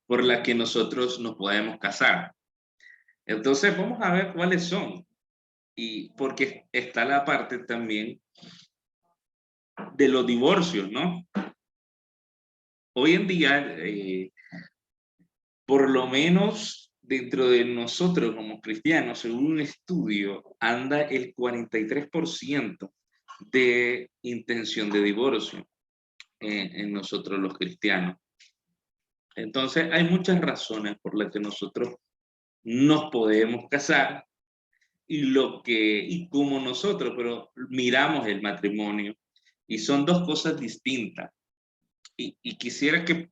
por la que nosotros nos podemos casar. Entonces, vamos a ver cuáles son. Y porque está la parte también de los divorcios, ¿no? Hoy en día, por lo menos dentro de nosotros como cristianos, según un estudio, anda el 43% de intención de divorcio en nosotros los cristianos. Entonces, hay muchas razones por las que nosotros nos podemos casar y como nosotros, pero miramos el matrimonio y son dos cosas distintas. Y quisiera que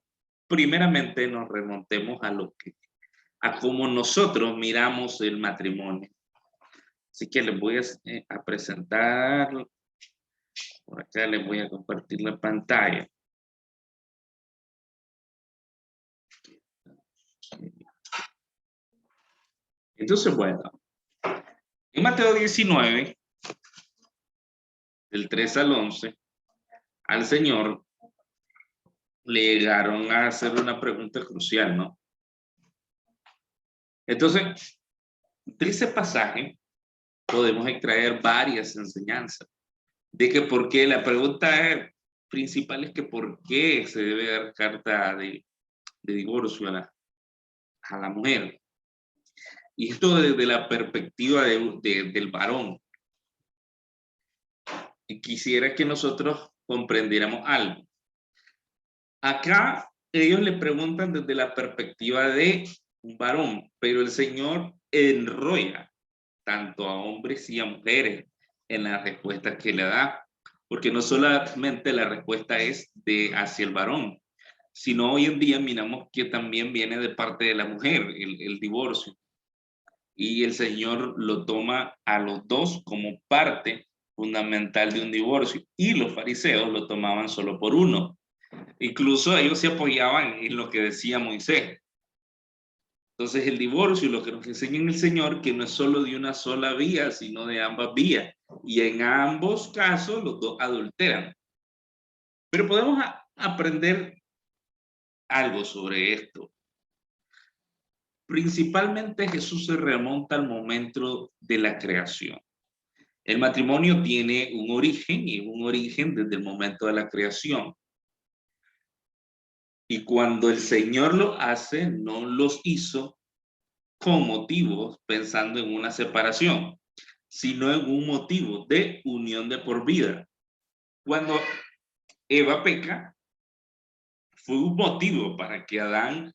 primeramente nos remontemos a cómo nosotros miramos el matrimonio. Así que les voy a presentar, por acá les voy a compartir la pantalla. Entonces, bueno, en Mateo 19, del 3 al 11, al Señor le llegaron a hacer una pregunta crucial, ¿no? Entonces, de ese pasaje podemos extraer varias enseñanzas. De que por qué, la pregunta principal es que por qué se debe dar carta de divorcio a la mujer. Y esto desde la perspectiva del varón. Y quisiera que nosotros comprendiéramos algo. Acá ellos le preguntan desde la perspectiva de un varón, pero el Señor enrolla tanto a hombres y a mujeres en las respuestas que le da, porque no solamente la respuesta es hacia el varón, sino hoy en día miramos que también viene de parte de la mujer el divorcio, y el Señor lo toma a los dos como parte fundamental de un divorcio, y los fariseos lo tomaban solo por uno. Incluso ellos se apoyaban en lo que decía Moisés. Entonces el divorcio, lo que nos enseña el Señor, que no es solo de una sola vía, sino de ambas vías. Y en ambos casos los dos adulteran. Pero podemos aprender algo sobre esto. Principalmente Jesús se remonta al momento de la creación. El matrimonio tiene un origen, y un origen desde el momento de la creación. Y cuando el Señor lo hace, no los hizo con motivos pensando en una separación, sino en un motivo de unión de por vida. Cuando Eva peca, fue un motivo para que Adán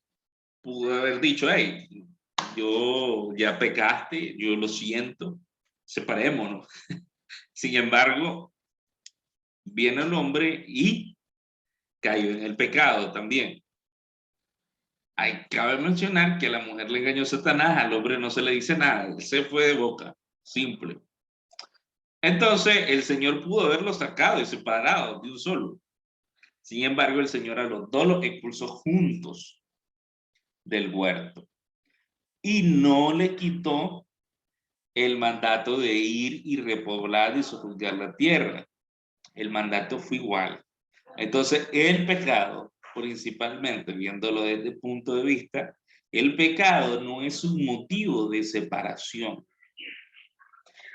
pudo haber dicho, hey, yo ya pecaste, yo lo siento, separémonos. Sin embargo, viene el hombre y cayó en el pecado también. Cabe mencionar que a la mujer le engañó Satanás, al hombre no se le dice nada, él se fue de boca, simple. Entonces el Señor pudo haberlos sacado y separado de un solo. Sin embargo, el Señor a los dos los expulsó juntos del huerto y no le quitó el mandato de ir y repoblar y sojuzgar la tierra. El mandato fue igual. Entonces, el pecado, principalmente viéndolo desde el punto de vista, el pecado no es un motivo de separación,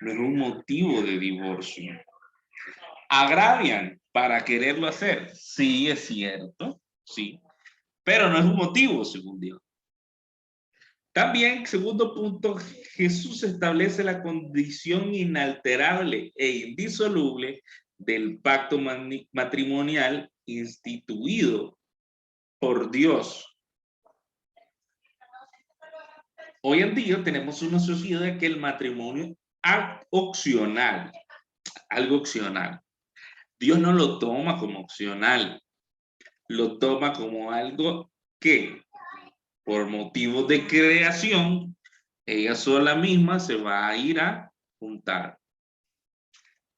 no es un motivo de divorcio. ¿Agravian para quererlo hacer? Sí, es cierto, sí, pero no es un motivo, según Dios. También, segundo punto, Jesús establece la condición inalterable e indisoluble del pacto matrimonial instituido por Dios. Hoy en día tenemos una sociedad que el matrimonio es opcional, algo opcional. Dios no lo toma como opcional, lo toma como algo que por motivos de creación, ella sola misma se va a ir a juntar.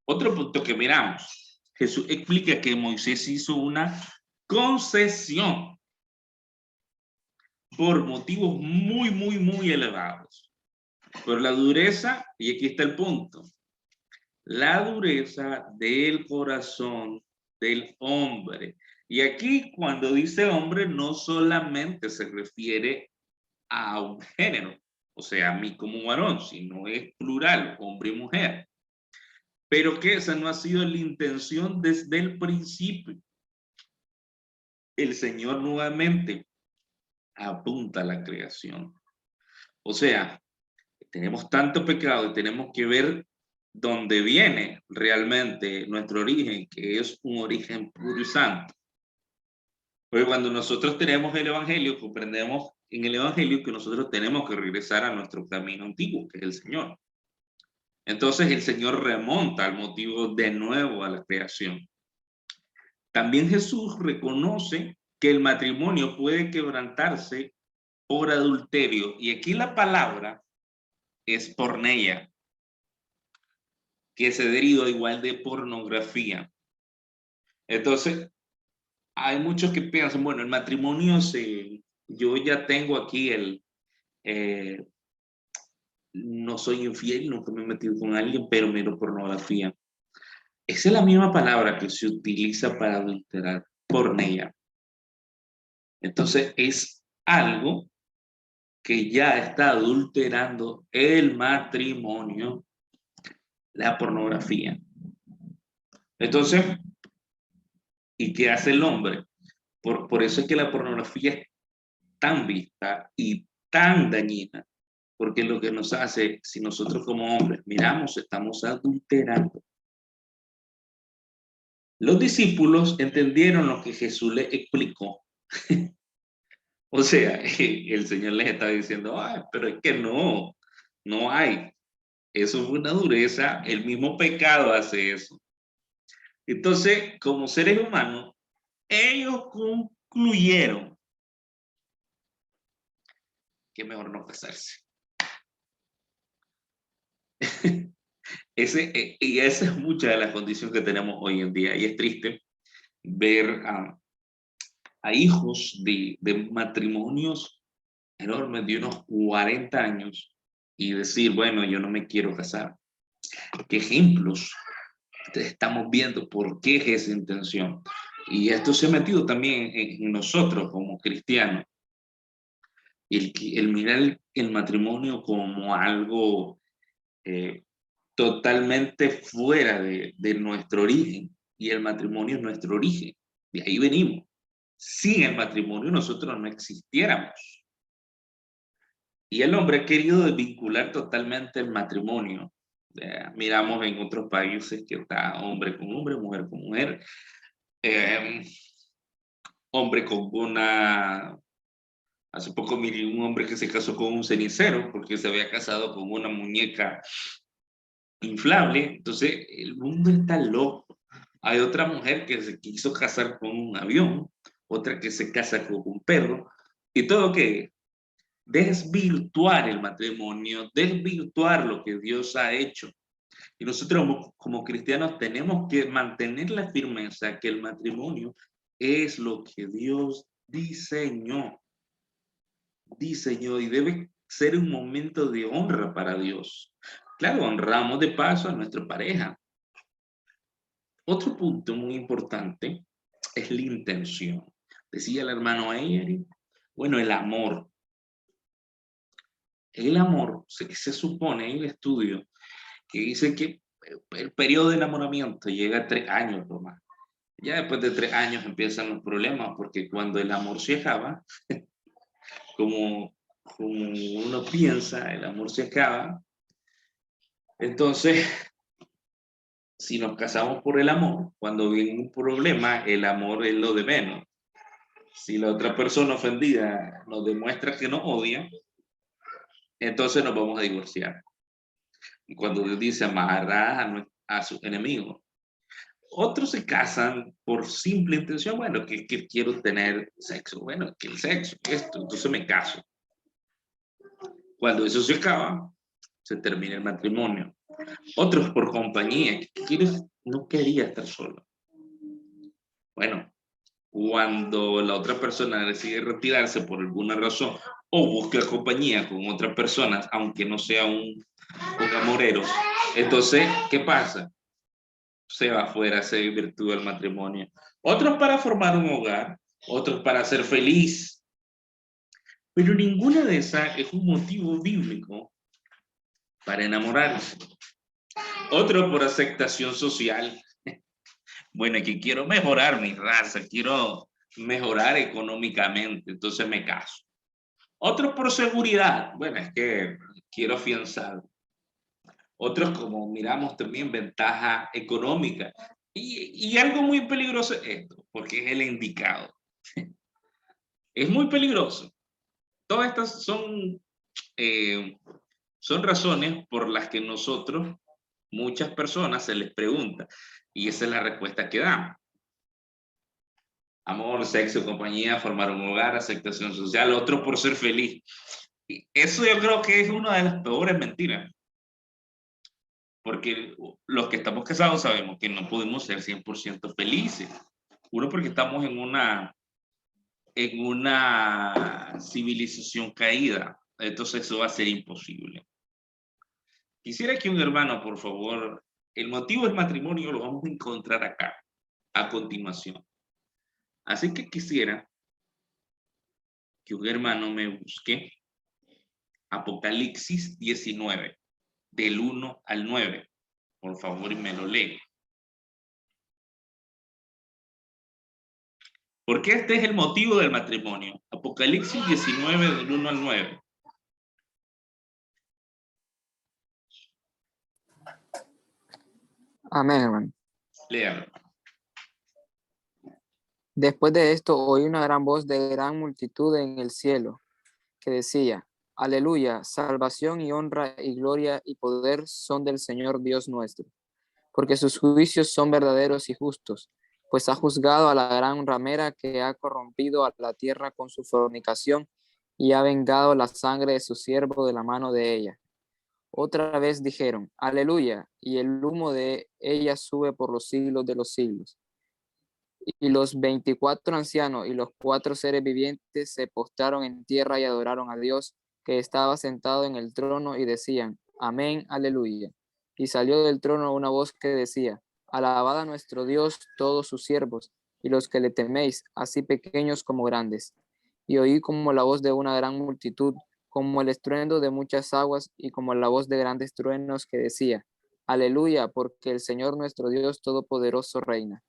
Otro punto que miramos, Jesús explica que Moisés hizo una concesión por motivos muy elevados. Pero la dureza, y aquí está el punto, la dureza del corazón del hombre Y aquí cuando dice hombre no solamente se refiere a un género, o sea, a mí como varón, sino es plural, hombre y mujer. Pero que esa no ha sido la intención desde el principio. El Señor nuevamente apunta a la creación. O sea, tenemos tanto pecado y tenemos que ver dónde viene realmente nuestro origen, que es un origen puro y santo. Porque cuando nosotros tenemos el Evangelio, comprendemos en el Evangelio que nosotros tenemos que regresar a nuestro camino antiguo, que es el Señor. Entonces el Señor remonta al motivo de nuevo a la creación. También Jesús reconoce que el matrimonio puede quebrantarse por adulterio. Y aquí la palabra es porneia, que se deriva igual de pornografía. Entonces, hay muchos que piensan, bueno, el matrimonio yo ya tengo aquí eh, no soy infiel, nunca me he metido con alguien, pero miro pornografía. Esa es la misma palabra que se utiliza para adulterar, porneia. Entonces, es algo que ya está adulterando el matrimonio, la pornografía. Entonces, ¿y qué hace el hombre? Por eso es que la pornografía es tan vista y tan dañina, porque lo que nos hace, si nosotros como hombres miramos, estamos adulterando. Los discípulos entendieron lo que Jesús les explicó. O sea, el Señor les está diciendo, ay, pero es que no hay. Eso es una dureza, el mismo pecado hace eso. Entonces, como seres humanos, ellos concluyeron que mejor no casarse. Y esa es mucha de la condición que tenemos hoy en día. Y es triste ver a hijos de matrimonios enormes de unos 40 años y decir, bueno, yo no me quiero casar. ¿Qué ejemplos estamos viendo? ¿Por qué es esa intención? Y esto se ha metido también en nosotros como cristianos. El mirar el matrimonio como algo totalmente fuera de nuestro origen. Y el matrimonio es nuestro origen. De ahí venimos. Sin el matrimonio nosotros no existiéramos. Y el hombre ha querido desvincular totalmente el matrimonio. Miramos en otros países que está hombre con hombre, mujer con mujer, eh, hombre con una... Hace poco miré un hombre que se casó con un cenicero porque se había casado con una muñeca inflable. Entonces, el mundo está loco. Hay otra mujer que se quiso casar con un avión, otra que se casa con un perro, y todo que desvirtuar el matrimonio, desvirtuar lo que Dios ha hecho. Y nosotros como cristianos tenemos que mantener la firmeza que el matrimonio es lo que Dios diseñó y debe ser un momento de honra para Dios. Claro, honramos de paso a nuestra pareja. Otro punto muy importante es la intención. Decía el hermano Eyeri, bueno, el amor. El amor, se supone en el estudio que dice que el periodo de enamoramiento llega a 3 años nomás. Ya después de 3 años empiezan los problemas, porque cuando el amor se acaba, como uno piensa, el amor se acaba. Entonces, si nos casamos por el amor, cuando viene un problema, el amor es lo de menos. Si la otra persona ofendida nos demuestra que nos odia, entonces nos vamos a divorciar. Y cuando Dios dice amarrar a sus enemigos, otros se casan por simple intención, bueno, que quiero tener sexo, bueno, que el sexo, esto, entonces me caso. Cuando eso se acaba, se termina el matrimonio. Otros por compañía, no quería estar solo. Bueno, cuando la otra persona decide retirarse por alguna razón o busca compañía con otras personas, aunque no sea un amorero, entonces, ¿qué pasa? Se va afuera, se desvirtúa el matrimonio. otros para formar un hogar, otros para ser feliz. Pero ninguna de esas es un motivo bíblico para enamorarse. Otro por aceptación social. Bueno, que quiero mejorar mi raza, quiero mejorar económicamente, entonces me caso. Otros por seguridad. Bueno, es que quiero afianzar. Otros, como miramos también, ventaja económica. Y algo muy peligroso es esto, porque es el indicado. Es muy peligroso. Todas estas son razones por las que nosotros, muchas personas, se les pregunta, y esa es la respuesta que dan. Amor, sexo, compañía, formar un hogar, aceptación social, otro por ser feliz. Y eso yo creo que es una de las peores mentiras. Porque los que estamos casados sabemos que no podemos ser 100% felices. Uno, porque estamos en una civilización caída. Entonces eso va a ser imposible. Quisiera que un hermano, por favor, el motivo del matrimonio lo vamos a encontrar acá, a continuación. Así que quisiera que un hermano me busque Apocalipsis 19, del 1 al 9. Por favor, y me lo lee. Porque este es el motivo del matrimonio. Apocalipsis 19, del 1 al 9. Amén, hermano. Léalo. Después de esto oí una gran voz de gran multitud en el cielo, que decía, Aleluya, salvación y honra y gloria y poder son del Señor Dios nuestro, porque sus juicios son verdaderos y justos, pues ha juzgado a la gran ramera que ha corrompido a la tierra con su fornicación y ha vengado la sangre de su siervo de la mano de ella. Otra vez dijeron, Aleluya, y el humo de ella sube por los siglos de los siglos. Y los 24 ancianos y los 4 seres vivientes se postraron en tierra y adoraron a Dios, que estaba sentado en el trono, y decían, Amén, aleluya. Y salió del trono una voz que decía, Alabad a nuestro Dios todos sus siervos, y los que le teméis, así pequeños como grandes. Y oí como la voz de una gran multitud, como el estruendo de muchas aguas, y como la voz de grandes truenos que decía, Aleluya, porque el Señor nuestro Dios Todopoderoso reina.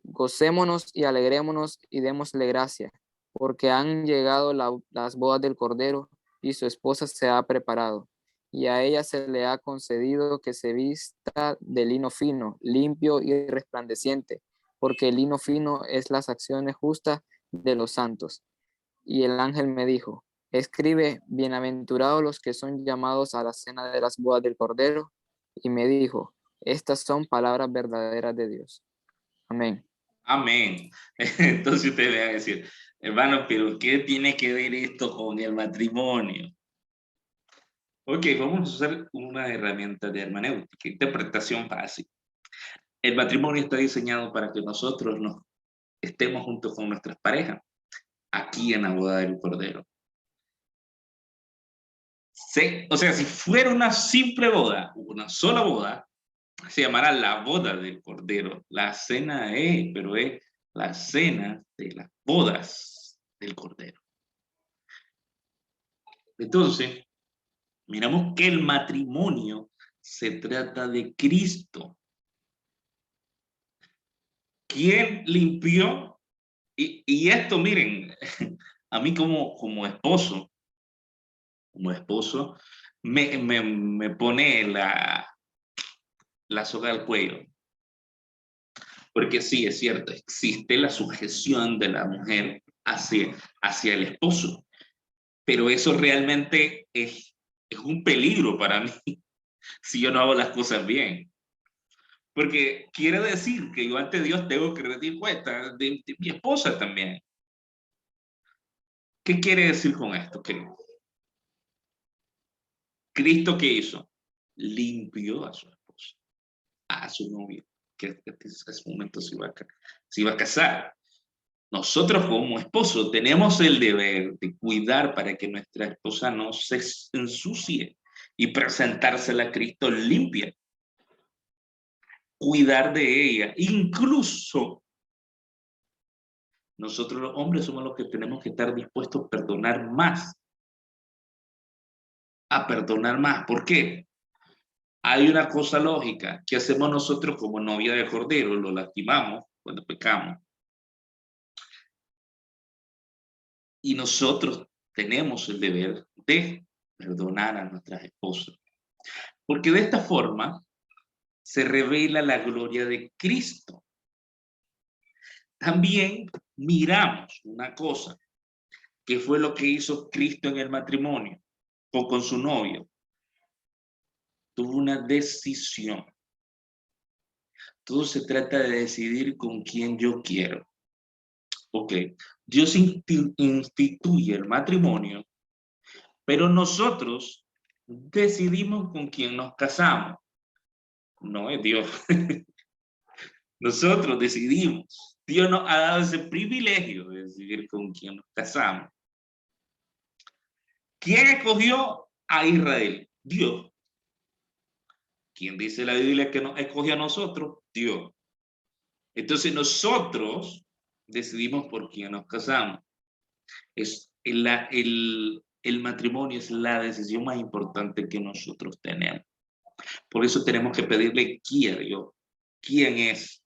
Gocémonos y alegrémonos y démosle gracia, porque han llegado las bodas del Cordero y su esposa se ha preparado. Y a ella se le ha concedido que se vista de lino fino, limpio y resplandeciente, porque el lino fino es las acciones justas de los santos. Y el ángel me dijo, escribe, bienaventurados los que son llamados a la cena de las bodas del Cordero. Y me dijo, estas son palabras verdaderas de Dios. Amén. Amén. Entonces ustedes me van a decir, hermano, pero ¿qué tiene que ver esto con el matrimonio? Ok, vamos a usar una herramienta de hermenéutica, interpretación fácil. El matrimonio está diseñado para que nosotros nos estemos juntos con nuestras parejas, aquí en la boda del Cordero. Sí, o sea, si fuera una simple boda, una sola boda, se llamará la boda del Cordero. La cena pero es la cena de las bodas del Cordero. Entonces, miramos que el matrimonio se trata de Cristo. ¿Quién limpió? Y esto, miren, a mí como esposo, me pone la soga al cuello. Porque sí, es cierto, existe la sujeción de la mujer hacia el esposo, pero eso realmente es un peligro para mí si yo no hago las cosas bien. Porque quiere decir que yo ante Dios tengo que rendir cuenta de mi esposa también. ¿Qué quiere decir con esto? Que Cristo, ¿qué hizo? Limpió a su esposa, a su novio, que en ese momento se iba a casar. Nosotros como esposo tenemos el deber de cuidar para que nuestra esposa no se ensucie y presentársela a Cristo limpia. Cuidar de ella, incluso Nosotros los hombres somos los que tenemos que estar dispuestos a perdonar más. A perdonar más. ¿Por qué? Hay una cosa lógica que hacemos nosotros como novia de cordero, lo lastimamos cuando pecamos. Y nosotros tenemos el deber de perdonar a nuestras esposas. Porque de esta forma se revela la gloria de Cristo. También miramos una cosa, que fue lo que hizo Cristo en el matrimonio o con su novio. Tuvo una decisión. Todo se trata de decidir con quién yo quiero. Ok, Dios instituye el matrimonio, pero nosotros decidimos con quién nos casamos. No es Dios. Nosotros decidimos. Dios nos ha dado ese privilegio de decidir con quién nos casamos. ¿Quién escogió a Israel? Dios. ¿Quién dice la Biblia que nos escogió a nosotros? Dios. Entonces nosotros decidimos por quién nos casamos. Es el matrimonio es la decisión más importante que nosotros tenemos. Por eso tenemos que pedirle guía a Dios. ¿Quién es?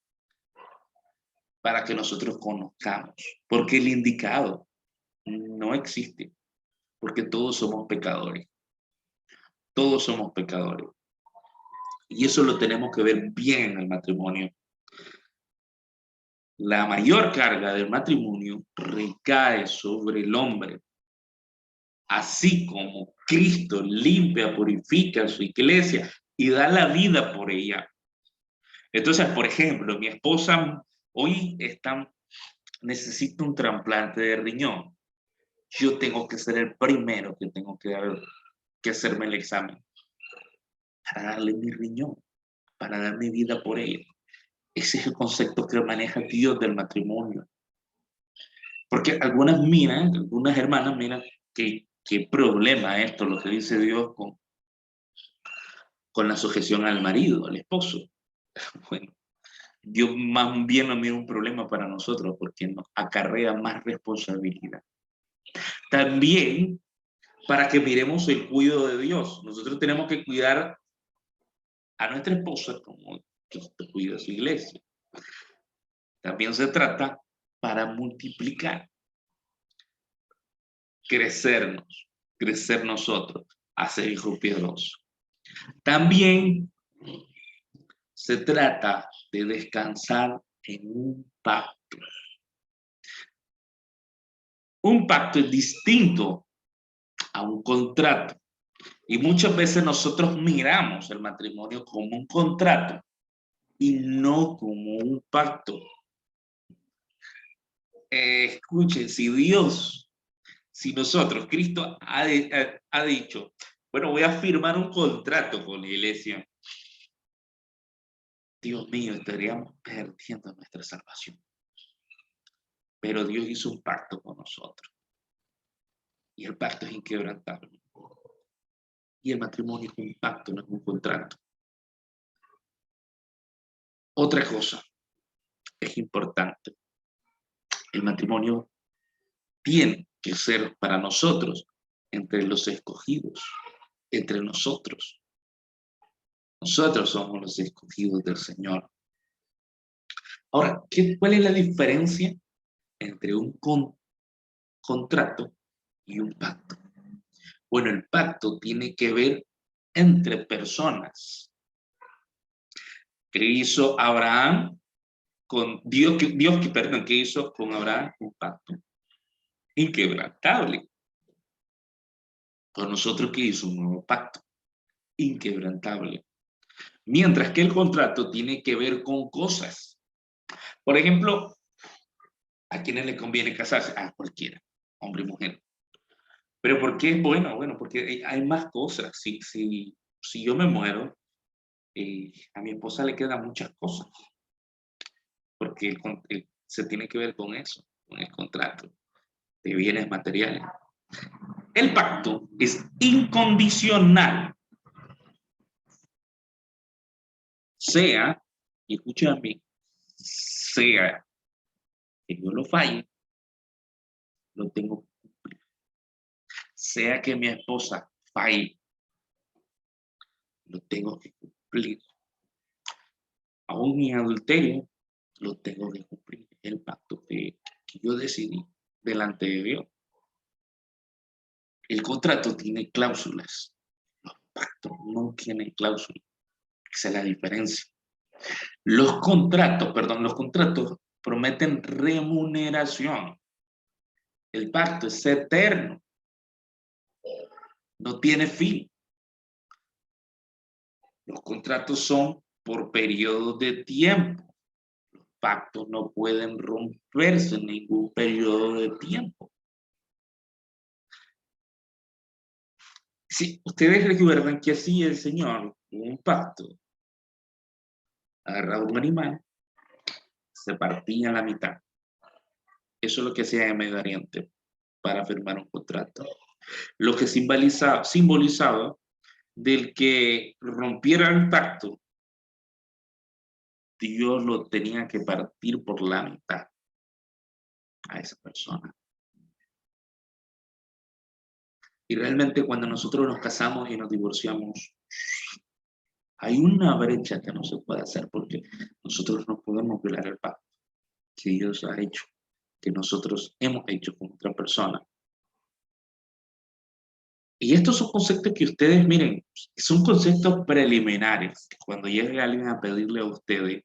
Para que nosotros conozcamos. Porque el indicado no existe. Porque todos somos pecadores. Todos somos pecadores. Y eso lo tenemos que ver bien en el matrimonio. La mayor carga del matrimonio recae sobre el hombre. Así como Cristo limpia, purifica su iglesia y da la vida por ella. Entonces, por ejemplo, mi esposa hoy necesita un trasplante de riñón. Yo tengo que ser el primero que tengo que hacerme el examen para darle mi riñón, para dar mi vida por ella. Ese es el concepto que maneja Dios del matrimonio. Porque algunas hermanas miran qué problema esto, lo que dice Dios con la sujeción al marido, al esposo. Bueno, Dios más bien no mira un problema para nosotros porque nos acarrea más responsabilidad. También para que miremos el cuidado de Dios. Nosotros tenemos que cuidar a nuestra esposa como Cristo cuida a su iglesia. También se trata para multiplicar, crecer nosotros, hacer hijos piadosos. También se trata de descansar en un pacto. Un pacto es distinto a un contrato. Y muchas veces nosotros miramos el matrimonio como un contrato y no como un pacto. Escuchen, si nosotros, Cristo ha dicho, bueno, voy a firmar un contrato con la iglesia. Dios mío, estaríamos perdiendo nuestra salvación. Pero Dios hizo un pacto con nosotros. Y el pacto es inquebrantable. Y el matrimonio es un pacto, no es un contrato. Otra cosa es importante. El matrimonio tiene que ser para nosotros entre los escogidos, entre nosotros. Nosotros somos los escogidos del Señor. Ahora, ¿cuál es la diferencia entre un contrato y un pacto? Bueno, el pacto tiene que ver entre personas. ¿Qué hizo Abraham con Dios? ¿Qué hizo con Abraham? Un pacto inquebrantable. Con nosotros, ¿qué hizo? Un nuevo pacto inquebrantable. Mientras que el contrato tiene que ver con cosas. Por ejemplo, ¿a quiénes le conviene casarse? A cualquiera, hombre y mujer. ¿Pero por qué es bueno? Bueno, porque hay más cosas. Si yo me muero, a mi esposa le quedan muchas cosas. Porque se tiene que ver con eso, con el contrato de bienes materiales. El pacto es incondicional. Sea, y escúchame, sea que yo lo falle lo tengo que cumplir. Sea que mi esposa falle, lo tengo que cumplir. Aún mi adulterio, lo tengo que cumplir. El pacto que yo decidí delante de Dios. El contrato tiene cláusulas. Los pactos no tienen cláusulas. Esa es la diferencia. Los contratos prometen remuneración. El pacto es eterno. No tiene fin. Los contratos son por periodos de tiempo. Los pactos no pueden romperse en ningún periodo de tiempo. Si ustedes recuerdan que así el Señor, en un pacto, agarraba un animal, se partía a la mitad. Eso es lo que hacía en Medio Oriente para firmar un contrato. Lo que simbolizaba del que rompiera el pacto, Dios lo tenía que partir por la mitad a esa persona. Y realmente cuando nosotros nos casamos y nos divorciamos, hay una brecha que no se puede hacer porque nosotros no podemos violar el pacto que Dios ha hecho, que nosotros hemos hecho con otra persona. Y estos son conceptos que ustedes, miren, son conceptos preliminares. Cuando llegue alguien a pedirle a ustedes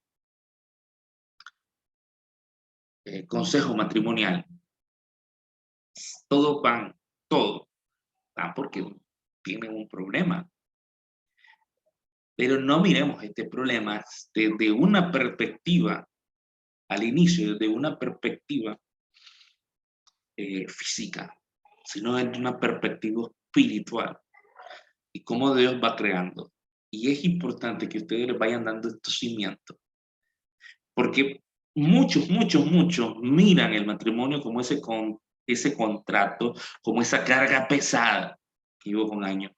consejo matrimonial, todo van porque tienen un problema. Pero no miremos este problema desde una perspectiva, al inicio, desde una perspectiva física, sino desde una perspectiva espiritual y cómo Dios va creando. Y es importante que ustedes les vayan dando estos cimientos, porque muchos miran el matrimonio como ese contrato, como esa carga pesada que llevo con años.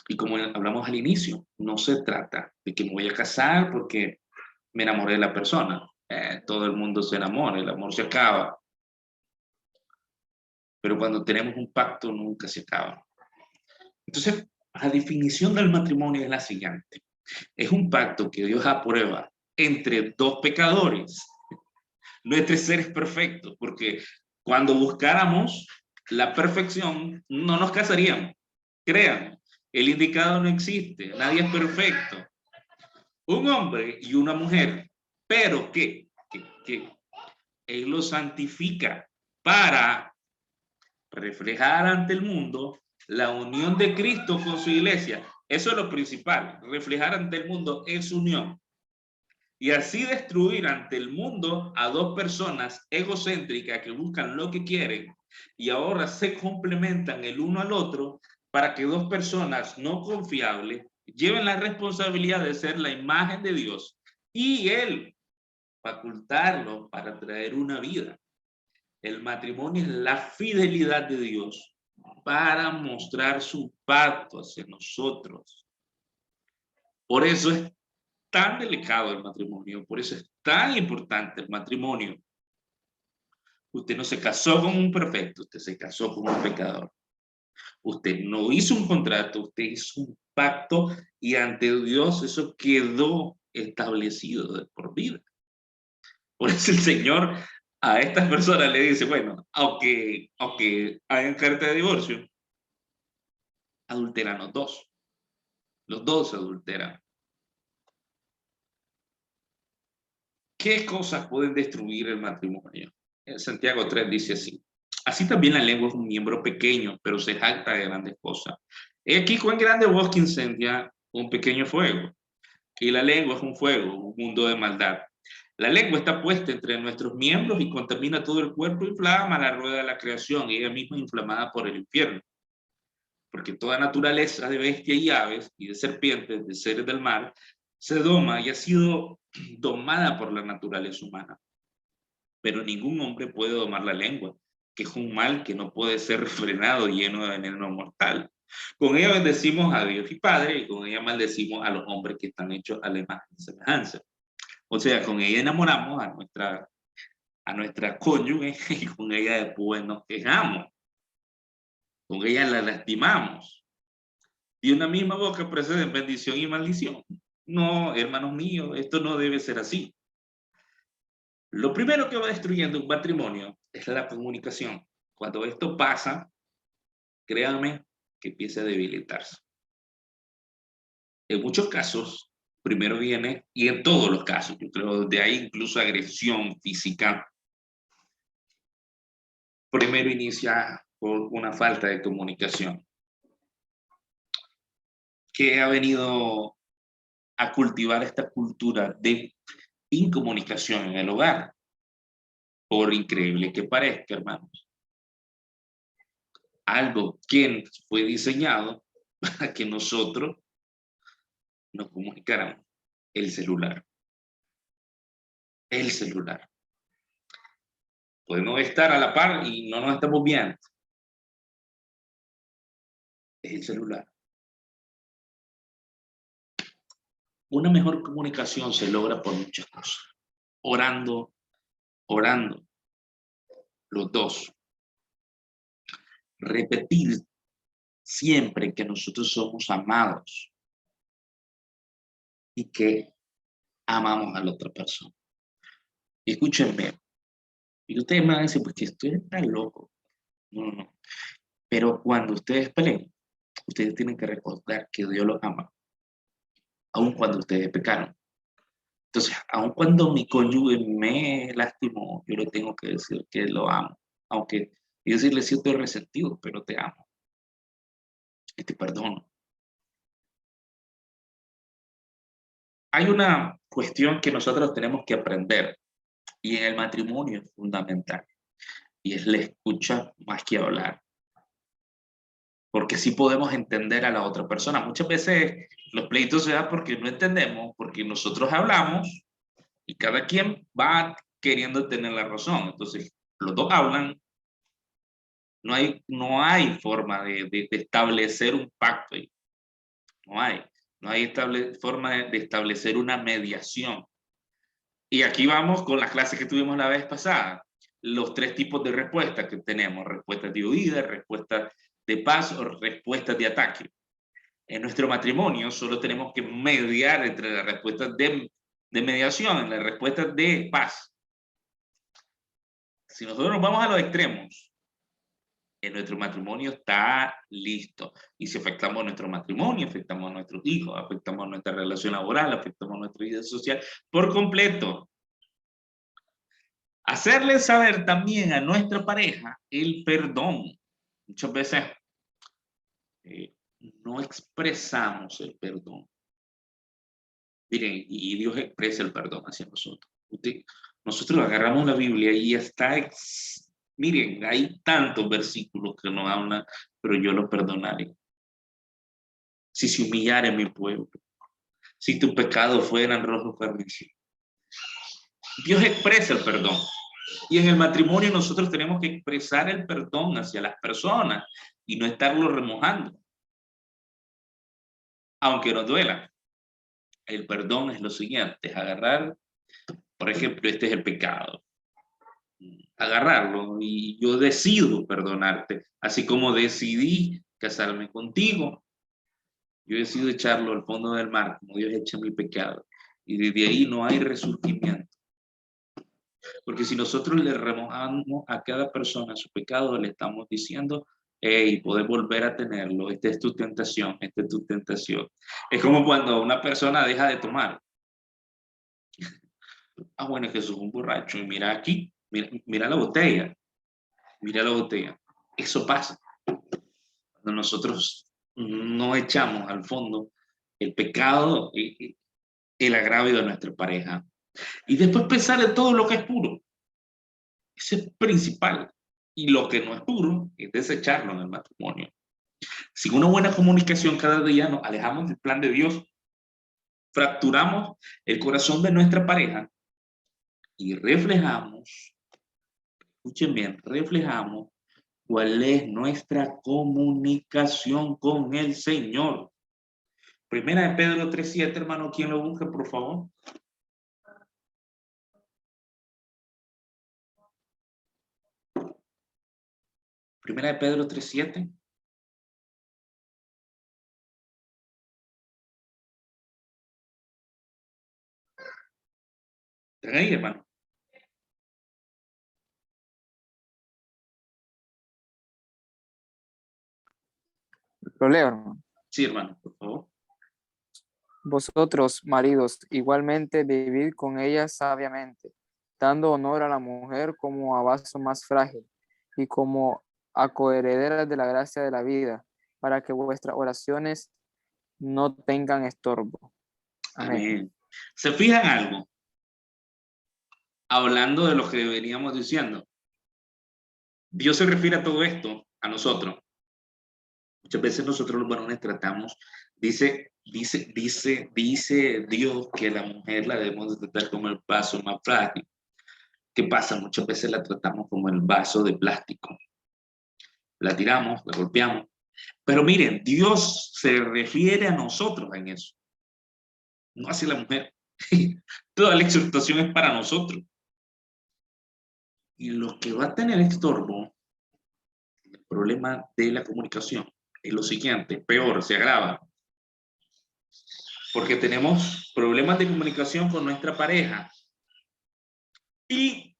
Y como hablamos al inicio, no se trata de que me voy a casar porque me enamoré de la persona. Todo el mundo se enamora, el amor se acaba. Pero cuando tenemos un pacto, nunca se acaba. Entonces, la definición del matrimonio es la siguiente. Es un pacto que Dios aprueba entre dos pecadores. No entre seres perfectos, porque cuando buscáramos la perfección, no nos casaríamos. Crean, el indicado no existe, nadie es perfecto. Un hombre y una mujer, pero que Él lo santifica para reflejar ante el mundo la unión de Cristo con su iglesia. Eso es lo principal, reflejar ante el mundo esa unión. Y así destruir ante el mundo a dos personas egocéntricas que buscan lo que quieren y ahora se complementan el uno al otro para que dos personas no confiables lleven la responsabilidad de ser la imagen de Dios y Él facultarlo para traer una vida. El matrimonio es la fidelidad de Dios para mostrar su pacto hacia nosotros. Por eso es tan delicado el matrimonio, por eso es tan importante el matrimonio. Usted no se casó con un perfecto, usted se casó con un pecador. Usted no hizo un contrato, usted hizo un pacto y ante Dios eso quedó establecido de por vida. Por eso el Señor a estas personas le dice, bueno, aunque hayan carta de divorcio, adulteran los dos adulteran. ¿Qué cosas pueden destruir el matrimonio? En Santiago 3 dice así. Así también la lengua es un miembro pequeño, pero se jacta de grandes cosas. He aquí cuán grande bosque incendia un pequeño fuego. Y la lengua es un fuego, un mundo de maldad. La lengua está puesta entre nuestros miembros y contamina todo el cuerpo, inflama la rueda de la creación y ella misma inflamada por el infierno. Porque toda naturaleza de bestias y aves y de serpientes, de seres del mar, se doma y ha sido domada por la naturaleza humana. Pero ningún hombre puede domar la lengua, que es un mal que no puede ser refrenado, lleno de veneno mortal. Con ella bendecimos a Dios y Padre, y con ella maldecimos a los hombres que están hechos a la imagen y semejanza. O sea, con ella enamoramos a a nuestra cónyuge y con ella después nos quejamos. Con ella la lastimamos. Y una misma boca proceden bendición y maldición. No, hermanos míos, esto no debe ser así. Lo primero que va destruyendo un matrimonio es la comunicación. Cuando esto pasa, créanme que empieza a debilitarse. En muchos casos, primero viene, y en todos los casos, yo creo, de ahí incluso agresión física, primero inicia por una falta de comunicación que ha venido a cultivar esta cultura de incomunicación en el hogar, por increíble que parezca, hermanos. Algo que fue diseñado para que nosotros nos comunicáramos. El celular. El celular. Podemos estar a la par y no nos estamos viendo. Es el celular. Una mejor comunicación se logra por muchas cosas. Orando, orando. Los dos. Repetir siempre que nosotros somos amados y que amamos a la otra persona. Y escúchenme, y ustedes me van a decir, pues que estoy tan loco. No, no, no. Pero cuando ustedes peleen, ustedes tienen que recordar que Dios los ama, aun cuando ustedes pecaron. Entonces, aun cuando mi cónyuge me lastimó, yo le tengo que decir que lo amo. Aunque, y decirle, sí, estoy resentido, pero te amo. Y te perdono. Hay una cuestión que nosotros tenemos que aprender, y en el matrimonio es fundamental, y es la escucha más que hablar. Porque sí podemos entender a la otra persona. Muchas veces los pleitos se dan porque no entendemos, porque nosotros hablamos y cada quien va queriendo tener la razón. Entonces, los dos hablan, no hay forma de establecer un pacto ahí. No hay forma de establecer una mediación. Y aquí vamos con la clase que tuvimos la vez pasada. Los tres tipos de respuestas que tenemos: respuestas de huida, respuestas de paz o respuestas de ataque. En nuestro matrimonio solo tenemos que mediar entre las respuestas de mediación y las respuestas de paz. Si nosotros nos vamos a los extremos, en nuestro matrimonio está listo. Y si afectamos nuestro matrimonio, afectamos a nuestros hijos, afectamos nuestra relación laboral, afectamos nuestra vida social por completo. Hacerle saber también a nuestra pareja el perdón. Muchas veces no expresamos el perdón. Miren, y Dios expresa el perdón hacia nosotros. Nosotros agarramos la Biblia y está, miren, hay tantos versículos que nos hablan, pero yo los perdonaré. Si se humillare mi pueblo, si tu pecado fueran rojo carmesí. Dios expresa el perdón. Y en el matrimonio nosotros tenemos que expresar el perdón hacia las personas y no estarlo remojando. Aunque nos duela. El perdón es lo siguiente: es agarrar, por ejemplo, este es el pecado. Agarrarlo y yo decido perdonarte, así como decidí casarme contigo. Yo decido echarlo al fondo del mar, como Dios echa mi pecado. Y desde ahí no hay resurgimiento. Porque si nosotros le remojamos a cada persona su pecado, le estamos diciendo, hey, puedes volver a tenerlo, esta es tu tentación, esta es tu tentación. Es como cuando una persona deja de tomar. Ah, bueno, es que sos un borracho, y mira aquí, mira la botella, mira la botella. Eso pasa. Cuando nosotros no echamos al fondo el pecado, el agravio de nuestra pareja. Y después pensar en todo lo que es puro. Eso es principal. Y lo que no es puro es desecharlo en el matrimonio. Sin una buena comunicación cada día nos alejamos del plan de Dios, fracturamos el corazón de nuestra pareja y reflejamos, escuchen bien, reflejamos cuál es nuestra comunicación con el Señor. Primera de Pedro 3:7, hermano, ¿quién lo busca, por favor? Primera de Pedro 3:7. ¿Están ahí, hermano? Lo leo, hermano. Sí, hermano, por favor. Vosotros, maridos, igualmente vivid con ella sabiamente, dando honor a la mujer como a vaso más frágil y como a coherederas de la gracia de la vida, para que vuestras oraciones no tengan estorbo. Amén. Amén. ¿Se fijan algo? Hablando de lo que veníamos diciendo. Dios se refiere a todo esto, a nosotros. Muchas veces nosotros los varones tratamos, dice Dios que la mujer la debemos de tratar como el vaso más frágil. ¿Qué pasa? Muchas veces la tratamos como el vaso de plástico. La tiramos, la golpeamos. Pero miren, Dios se refiere a nosotros en eso, no hacia la mujer. Toda la exhortación es para nosotros. Y lo que va a tener estorbo, el problema de la comunicación, es lo siguiente, peor, se agrava. Porque tenemos problemas de comunicación con nuestra pareja y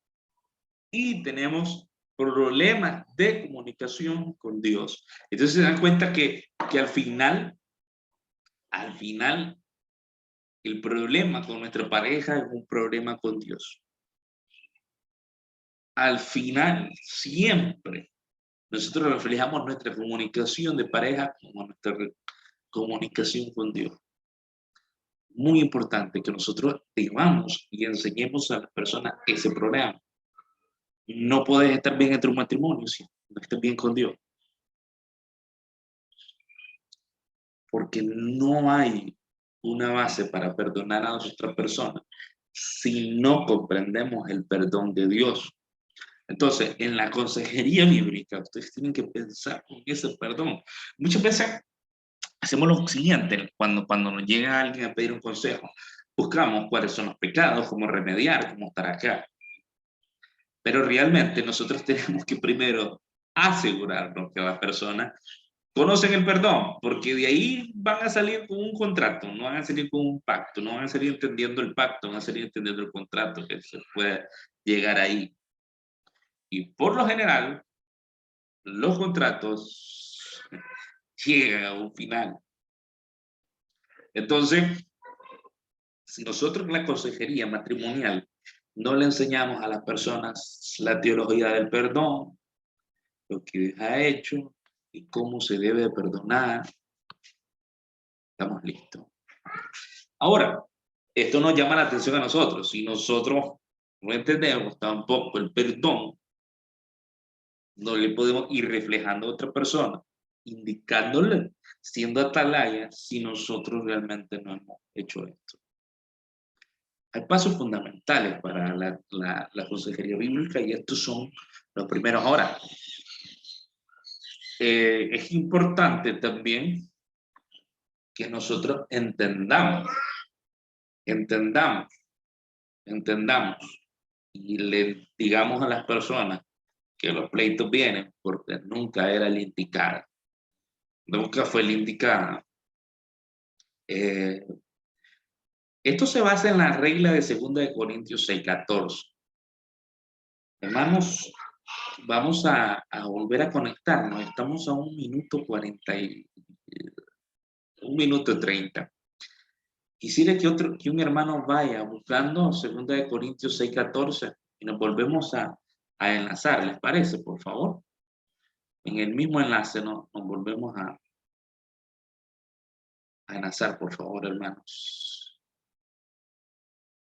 tenemos problemas de comunicación con Dios. Entonces se dan cuenta que al final, el problema con nuestra pareja es un problema con Dios. Al final, siempre, nosotros reflejamos nuestra comunicación de pareja como nuestra comunicación con Dios. Muy importante que nosotros vivamos y enseñemos a las personas ese problema. No puedes estar bien en tu matrimonio si no estás bien con Dios. Porque no hay una base para perdonar a otra persona si no comprendemos el perdón de Dios. Entonces, en la consejería bíblica, ustedes tienen que pensar en ese perdón. Muchas veces hacemos lo siguiente, cuando nos llega alguien a pedir un consejo, buscamos cuáles son los pecados, cómo remediar, cómo estar acá. Pero realmente nosotros tenemos que primero asegurarnos que las personas conocen el perdón, porque de ahí van a salir con un contrato, no van a salir con un pacto, no van a salir entendiendo el pacto, van a salir entendiendo el contrato que se puede llegar ahí. Y por lo general, los contratos llegan a un final. Entonces, si nosotros en la consejería matrimonial no le enseñamos a las personas la teología del perdón, lo que Dios ha hecho y cómo se debe perdonar, estamos listos. Ahora, esto nos llama la atención a nosotros. Si nosotros no entendemos tampoco el perdón, no le podemos ir reflejando a otra persona, indicándole, siendo atalaya, si nosotros realmente no hemos hecho esto. Hay pasos fundamentales para la consejería bíblica y estos son los primeros. Ahora, es importante también que nosotros entendamos y le digamos a las personas que los pleitos vienen porque nunca era el indicado, nunca fue el indicado. Esto se basa en la regla de 2 Corintios 6:14. Hermanos, vamos a volver a conectarnos. Estamos a 1:30. Quisiera que un hermano vaya buscando 2 Corintios 6:14 y nos volvemos a enlazar. ¿Les parece, por favor? En el mismo enlace nos volvemos a enlazar, por favor, hermanos.